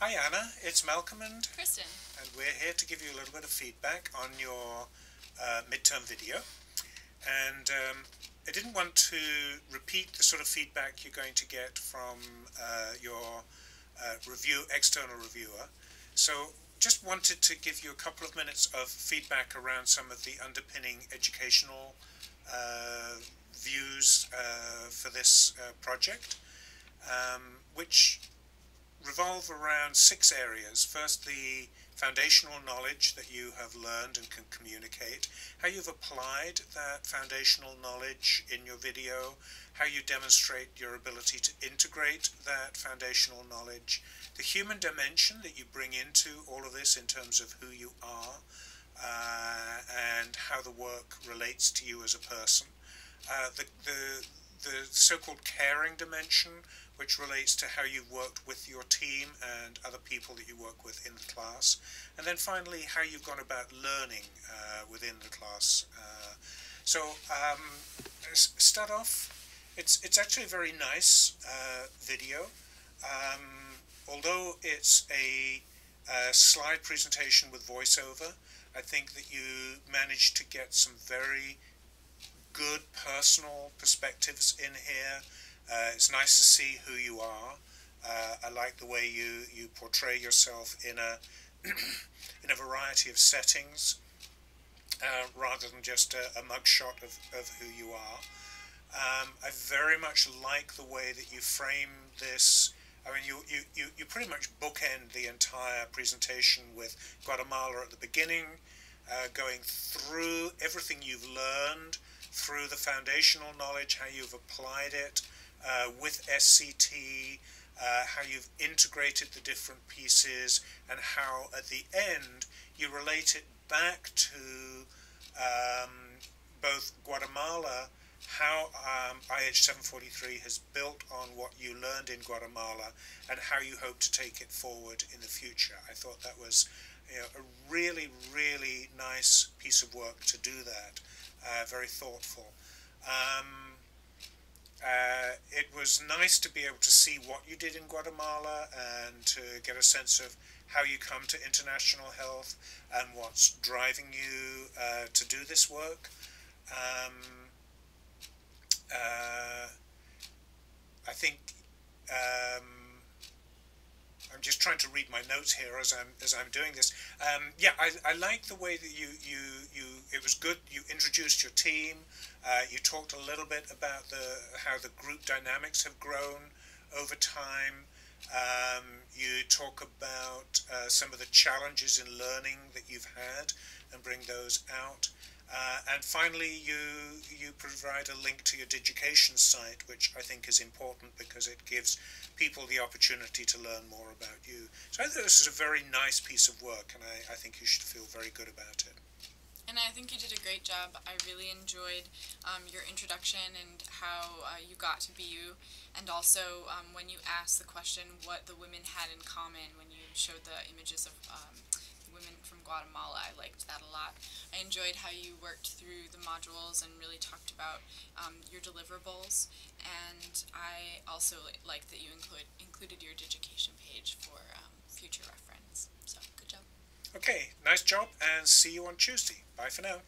Hi Anna, it's Malcolm and Kristen. we're here to give you a little bit of feedback on your midterm video. And I didn't want to repeat the sort of feedback you're going to get from your external reviewer. So just wanted to give you a couple of minutes of feedback around some of the underpinning educational views for this project, which revolve around 6 areas. First, the foundational knowledge that you have learned and can communicate, how you've applied that foundational knowledge in your video, how you demonstrate your ability to integrate that foundational knowledge, the human dimension that you bring into all of this in terms of who you are, and how the work relates to you as a person. The so-called caring dimension, which relates to how you've worked with your team and other people that you work with in the class. And then finally, how you've gone about learning within the class. Start off, it's actually a very nice video. Although it's a slide presentation with voiceover, I think that you managed to get some very good personal perspectives in here. It's nice to see who you are. I like the way you portray yourself in a in a variety of settings, rather than just a mugshot of who you are. I very much like the way that you frame this. I mean, you pretty much bookend the entire presentation with Guatemala at the beginning, going through everything you've learned, through the foundational knowledge, how you've applied it with SCT, how you've integrated the different pieces, and how at the end you relate it back to both Guatemala, how IH743 has built on what you learned in Guatemala, and how you hope to take it forward in the future. I thought that was a really, really nice piece of work to do that. Very thoughtful. It was nice to be able to see what you did in Guatemala and to get a sense of how you come to international health and what's driving you to do this work. I think I'm just trying to read my notes here as I'm doing this. Yeah, I like the way that it was good. You introduced your team. You talked a little bit about how the group dynamics have grown over time. You talk about some of the challenges in learning that you've had and bring those out. And finally, you provide a link to your Digication site, which I think is important because it gives people the opportunity to learn more about you. So I think this is a very nice piece of work, and I think you should feel very good about it. And I think you did a great job. I really enjoyed your introduction and how you got to be you, and also when you asked the question what the women had in common when you showed the images of women from Guatemala. I liked that a lot. I enjoyed how you worked through the modules and really talked about your deliverables, and I also liked that you included your Digication page for future reference. So, good job. Okay, nice job, and see you on Tuesday. Bye for now.